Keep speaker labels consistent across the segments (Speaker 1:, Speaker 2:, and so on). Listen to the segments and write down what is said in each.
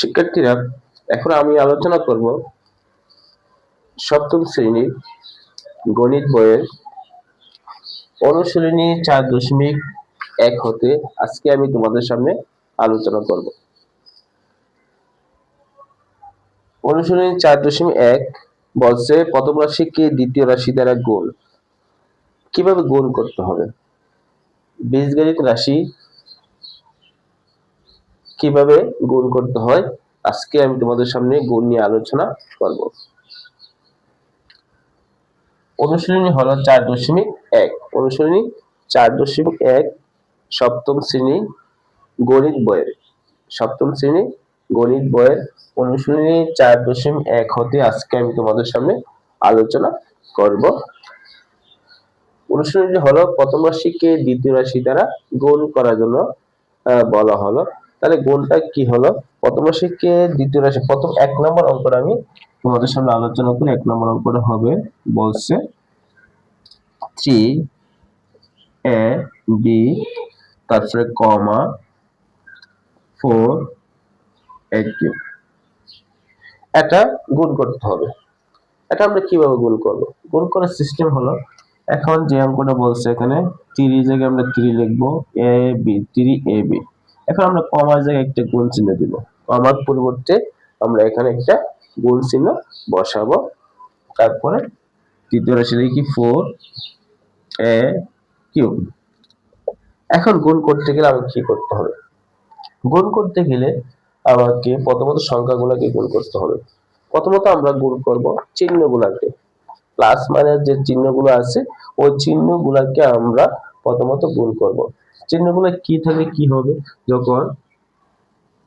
Speaker 1: শিক্ষার্থীরা, এখন আমি আলোচনা করব সপ্তম শ্রেণীর গণিত বইয়ের অনুশীলনী 4.1 হতে আজকে আমি তোমাদের সামনে আলোচনা করব। অনুশীলনী 4.1 বলছে প্রথম রাশিকে দ্বিতীয় রাশি দ্বারা গুণ। কিভাবে গুণ করতে হবে? বীজগণিত রাশি কিভাবে গুণ করতে হয় আজকে আমি তোমাদের সামনে গুণ নিয়ে আলোচনা করব। অনুশীলনী হলো 4.1। অনুশীলনী 4.1 সপ্তম শ্রেণী গণিত বইয়ের অনুশীলনী 4.1 হতে আজকে আমি তোমাদের সামনে আলোচনা করব। অনুশীলনী হলো প্রথম রাশিকে দ্বিতীয় রাশি দ্বারা গুণ করার জন্য বলা হলো। তাহলে গুণটা কি হলো? প্রথম রাশিকে দ্বিতীয় রাশি, প্রথম 1 নম্বর অঙ্কটা আমি তোমাদের সামনে আলোচনা করি। 1 নম্বর অঙ্কটা হবে, বলছে 3ab তারপরে কমা 4a3। এটা গুণ করতে হবে। এটা আমরা কিভাবে গুণ করব? গুণ করার সিস্টেম হলো, এখন যে অঙ্কটা বলছে এখানে 3 জায়গায় আমরা 3 লিখবো, ab 3ab। এখন আমরা কমার জায়গায় একটা গুণ চিহ্ন দিব। কমার পরিবর্তে আমরা এখানে একটা গুণ চিহ্ন বসাবো। তারপরে তৃতীয় রাশি লিখি 4a3। এখন গুণ করতে গেলে আমাকে কি করতে হবে? গুণ করতে গেলে আমাকে প্রথমত সংখ্যাগুলোকে গুণ করতে হবে। প্রথমত আমরা গুণ করব চিহ্নগুলোকে। প্লাস মাইনাস যে চিহ্নগুলো আছে ওই চিহ্নগুলোকে আমরা প্রথমত গুণ করব। চিহ্নগুলো কি থাকলে কি হবে? যখন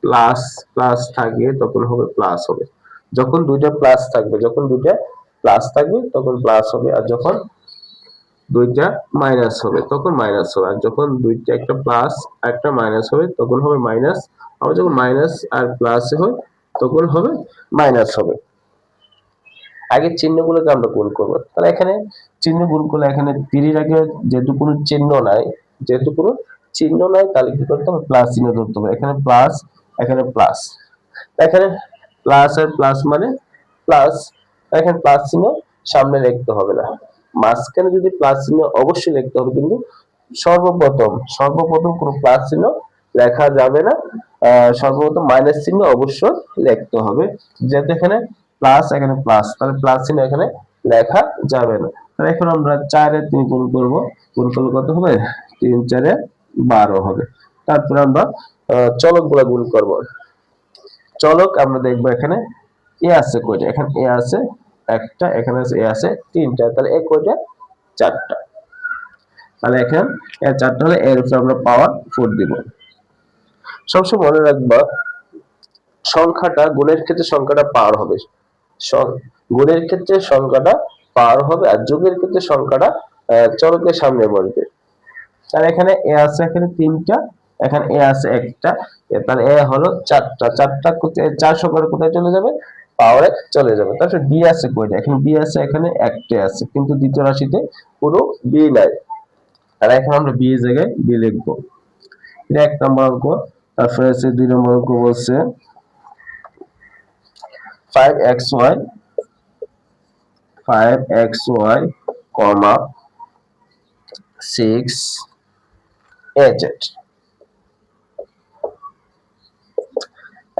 Speaker 1: প্লাস প্লাস থাকে তখন হবে প্লাস হবে। যখন দুইটা প্লাস থাকবে তখন প্লাস হবে। আর যখন দুইটা মাইনাস হবে তখন মাইনাস হবে। আর যখন দুইটা একটা প্লাস আর একটা মাইনাস হবে তখন হবে মাইনাস। আবার যখন মাইনাস আর প্লাস হয় তখন হবে মাইনাস হবে। আগে চিহ্নগুলোকে আমরা গুণ করব। তাহলে এখানে চিহ্ন গুণ করলে এখানে 3 এর আগে যেহেতু কোনো চিহ্ন নাই তাহলে কি করতে হবে? প্লাস চিহ্ন ধরতে হবে। এখানে প্লাস, এখানে প্লাস, এখানে প্লাস আর প্লাস মানে প্লাস। এখানে প্লাস চিহ্ন সামনে লিখতে হবে না, মাঝখানে যদি প্লাস চিহ্ন অবশ্যই লিখতে হবে, কিন্তু সর্বপ্রথম কোনো প্লাস চিহ্ন লেখা যাবে না। সর্বপ্রথম মাইনাস চিহ্ন অবশ্যই লিখতে হবে। যেহেতু এখানে প্লাস এখানে প্লাস, তাহলে প্লাস চিহ্ন এখানে লেখা যাবে না। তাহলে এখন আমরা 4 এর 3 গুণ করব। গুণ করলে কত হবে? 3 4 12 হবে। তারপরে আমরা চলকগুলো গুণ করব। চলক আমরা দেখব এখানে এ আছে কয়টা? এখানে এ আছে একটা, এখানে আছে এ আছে তিনটা। তাহলে এ কয়টা? 4টা। তাহলে এখানে এ 4টা হলে এর উপরে আমরা পাওয়ার 4 দিব। সবসময় মনে রাখবা, সংখ্যাটা গুণের ক্ষেত্রে সংখ্যাটা পাওয়ার হবে। গুণের ক্ষেত্রে সংখ্যাটা পাওয়ার হবে আর যোগের ক্ষেত্রে সংখ্যাটা চলকের সামনে বসবে। তাহলে এখানে এ আছে এখানে তিনটা, এখানে এ আছে একটা, তাহলে এ হলো 4টা। 4টা 400 করে কোথায় চলে যাবে? পাওয়ারে চলে যাবে। তারপর বি আছে কয়টা? এখানে বি আছে এখানে একটা আছে, কিন্তু দ্বিতীয় রাশিতে কোনো বি নাই। তাহলে এখন আমরা বি এর জায়গায় বি লিখবো। এটা 1 নম্বর অঙ্ক। তারপরে আছে 2 নম্বর অঙ্ক, বলছে 5xy 6az।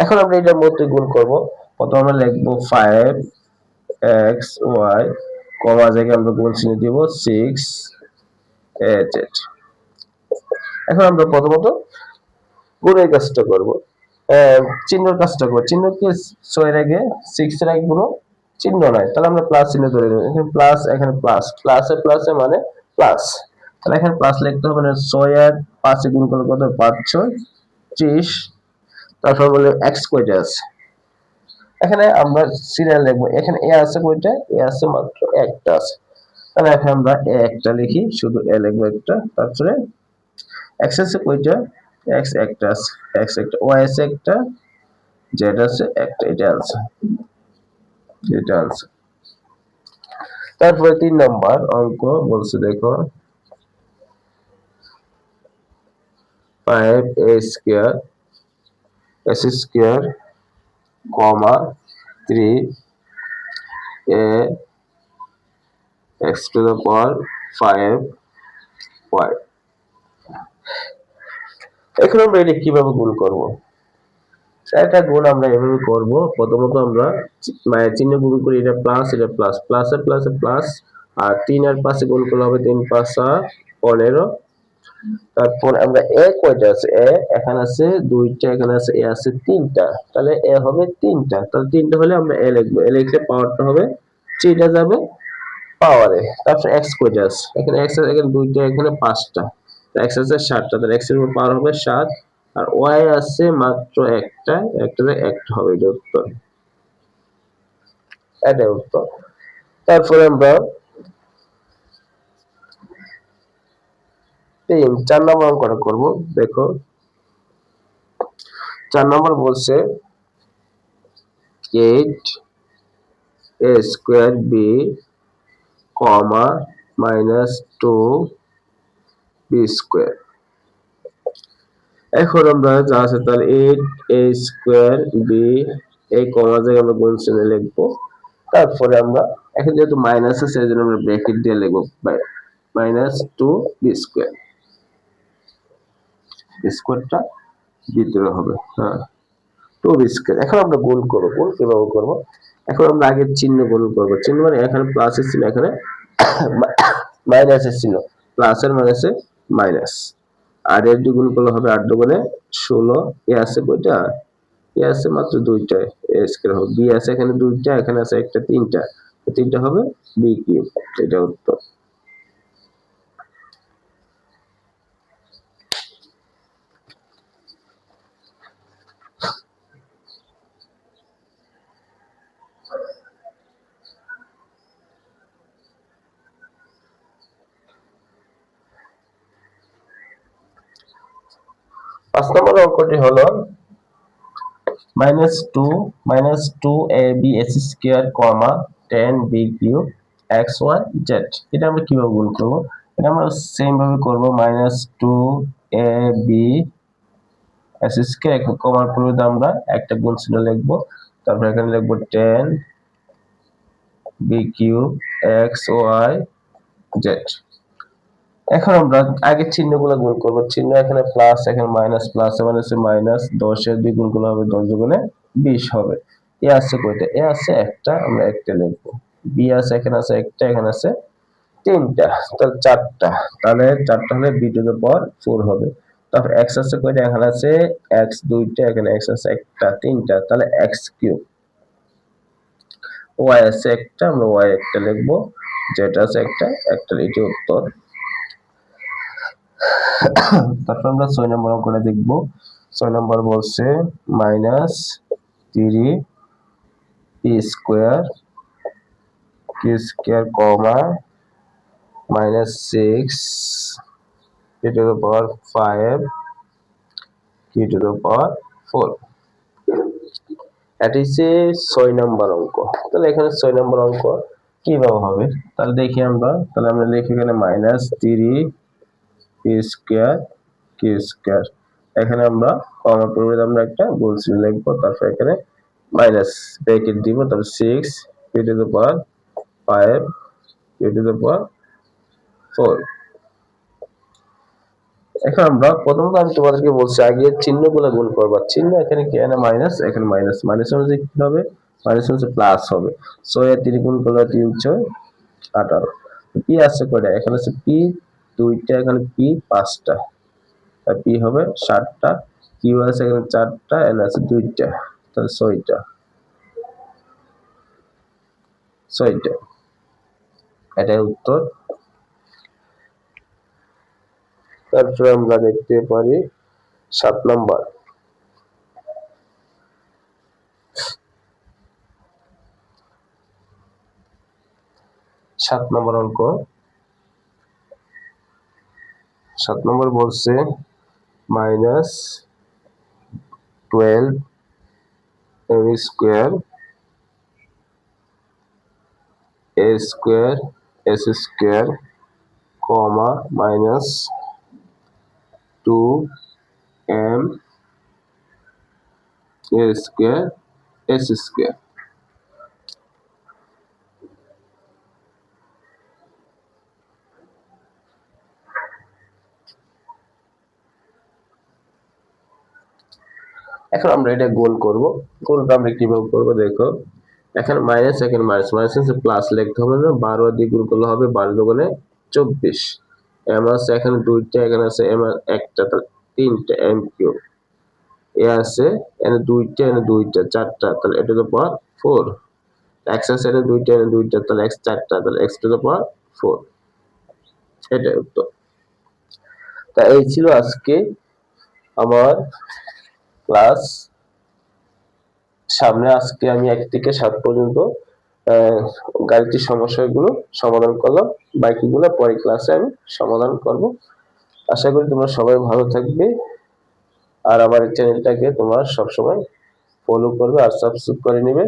Speaker 1: এখন আমরা এটার মধ্যে গুণ করব। প্রথমে আমরা লিখব 5xy, কমা জায়গায় আমরা গুণ চিহ্ন দিব 6az। এখন আমরা প্রথমত গুণের কাজটা করব, চিহ্নের কাজটা করব। চিহ্ন কি? 6 এর আগে 6 এর আগে কোনো চিহ্ন নাই, তাহলে আমরা প্লাস চিহ্ন ধরে নেব। এখানে প্লাস এখানে প্লাস, প্লাসে মানে প্লাস। তাহলে এখানে প্লাস লিখতে হবে না। 6 আর 5 এ গুণ করলে কত? 5 6 30। তারপর বলে x কয়টা আছে? এখানে আমরা সিরিয়াল লিখবো। এখানে এ আছে কয়টা? এ আছে মাত্র একটা আছে। তাহলে এখন আমরা এ একটা লিখি, শুধু এ লিখবো একটা। তারপরে x আছে কয়টা? x একটা আছে, x একটা, y আছে একটা, z আছে একটা। এটা আনসার। তারপরে 3 নাম্বার অঙ্ক বলছে, দেখো 5a² s² comma 3 a x to the power 5y। এখন আমরা এটা কিভাবে গুণ করব? এটা গুণ আমরা এভাবে করব, প্রথমত আমরা চিহ্ন গুণ করি, এটা প্লাস এটা প্লাস, প্লাসে প্লাসে প্লাস, আর 3 আর 5 গুণ করলে হবে 3 5 15। তারপর আমরা এ কয়টা আছে, এ এখানে আছে দুইটা, এখানে আছে এ আছে তিনটা, তাহলে এ হবে তিনটা, তাহলে তিনটা হলে আমরা এ লিখবো, এ লিখলে পাওয়ারটা হবে 3টা যাবে পাওয়ারে। তারপর এক্স কয়টা আছে, এখানে এক্স আছে এখানে দুইটা, এখানে পাঁচটা, এক্স আছে 7টা, তাহলে এক্স এর উপর পাওয়ার হবে 7, আর ওয়াই আছে মাত্র একটা, একটাতে একটা হবে, এটা উত্তর, এটাই উত্তর। তারপরে আমরা 4 নম্বর অঙ্কটা করব। দেখো 4 নম্বর বলছে 8 a square b comma -2 b square. এখন আমরা যা আছে তাহলে 8 a স্কয়ার b, এই কমা জায়গায় আমরা গুণ চিহ্ন লিখবো, তারপরে আমরা এখন যেহেতু মাইনাস আছে সেজন্য আমরা ব্র্যাকেট দিয়ে লিখবো -2 b স্কয়ার, স্কয়ারটা ভিতরে হবে, হ্যাঁ 2 b স্কয়ার। এখন আমরা গুণ করব, গুণ কিভাবে করব, এখন আমরা আগে চিহ্ন গুণ করব, চিহ্ন মানে এখানে প্লাস এর চিহ্ন, এখানে মাইনাস এর চিহ্ন, প্লাস এর মাইনাসে মাইনাস, আর এর দ্বিগুণ করলে হবে 8 দুগুণে 16, এ আছে কয়টা, এ আছে মাত্র দুইটা, এ স্কয়ার হবে, বি আছে এখানে দুইটা, এখানে আছে একটা, তিনটা, তো তিনটা হবে বি কিউব, এটা উত্তর। পাঁচ নম্বর অঙ্কটি হলো -2 ab s স্কয়ার কমা 10 b cube x y z। এটা আমরা কিভাবে গুণ করব, এটা আমরা সেম ভাবে করব, -2 ab s স্কয়ার কমার পূর্বে আমরা একটা গুণ চিহ্ন লিখব, তারপর এখানে লিখব 10 b cube x y z। এখন আমরা আগে চিহ্নগুলো গুণ করব, চিহ্ন এখানে প্লাস, এখানে মাইনাস, প্লাস মানে হচ্ছে মাইনাস, 10 এর দুই গুণ করলে হবে 10 দুগুণে 20 হবে। এ আছে কয়টা, এ আছে একটা, আমরা একটা লিখবো, বি আছে এখানে আছে একটা, এখানে আছে তিনটা, তাহলে চারটা, তাহলে চারটা হলে বি টু দ্য পাওয়ার 4 হবে। তারপর এক্স আছে কয়টা, এখানে আছে এক্স দুইটা, এখানে এক্স আছে একটা, তিনটা, তাহলে এক্স কিউব। ওয়াই আছে একটা, আমরা ওয়াই একটা লিখবো, যেটা আছে একটা, একটা এটি উত্তর। তারপর আমরা 6 নম্বর অঙ্কটা দেখব। 6 নম্বর বলছে -3 p square q square comma -6 p to the power 5 q to the power 4। এটি হচ্ছে 6 নম্বর অঙ্ক। তাহলে এখানে 6 নম্বর অঙ্ক কিভাবে হবে, তাহলে দেখি আমরা, তাহলে আমরা লিখি এখানে -3 p স্কয়ার q স্কয়ার, এখানে আমরা কমার পূর্বে আমরা একটা গুণ চিহ্ন লিখবো, তারপর এখানে মাইনাস ব্র্যাকেট দিব, তারপর 6 p to the power 5 q to the power 4। এখন আমরা প্রথমত আমি তোমাদেরকে বলছি আগে চিহ্নগুলো গুণ করবা, চিহ্ন এখানে কি, এখানে মাইনাস, এখানে মাইনাস, মাইনাস অনুযায়ী কি হবে, মাইনাস অনুযায়ী প্লাস হবে, 6 এর 3 গুণ করলে 3 6 18। পি আছে কয়টা, এখানে আছে পি দুইটা, এখানে পি পাঁচটা, আর পি হবে 7টা, কিউ আছে এখানে 4টা, এন আছে দুইটা, তাহলে 6টা, 6টা, এটাই উত্তর। তারপরে আমরা দেখতে পারি 7 নম্বর, 7 নম্বর অঙ্ক। 7 নম্বর বলছে -12 ab square a square s square comma -2m a square S square. এখন আমরা এটা গোল করব। গোলটা আমরা কিভাবে করব দেখো, এখানে মাইনাস এখানে মাইনাস, মাইনাস প্লাস লিখতে হবে না, 12 দিয়ে গুণ করলে হবে 12 দুগুণে 24। এম আছে এখানে দুইটা, এখানে আছে এম একটা, তাহলে তিনটা এম কিউব। এ আছে এখানে দুইটা, এখানে দুইটা, চারটা, তাহলে এটা টু দ্য পাওয়ার 4। এক্স আছে এখানে দুইটা, এখানে দুইটা, তাহলে এক্স চারটা, তাহলে এক্স টু দ্য পাওয়ার 4। এটাই উত্তর। তা এই ছিল আজকে আমার ক্লাস। সামনে আজকে আমি 1 থেকে 7 পর্যন্ত গাণিতিক সমস্যাগুলো সমাধান করলাম, বাকিগুলো পরের ক্লাসে আমি সমাধান করব। আশা করি তোমরা সবাই ভালো থাকবে, আর আমার এই চ্যানেলটাকে তোমরা সবসময় ফলো করবে আর সাবস্ক্রাইব করে নেবে।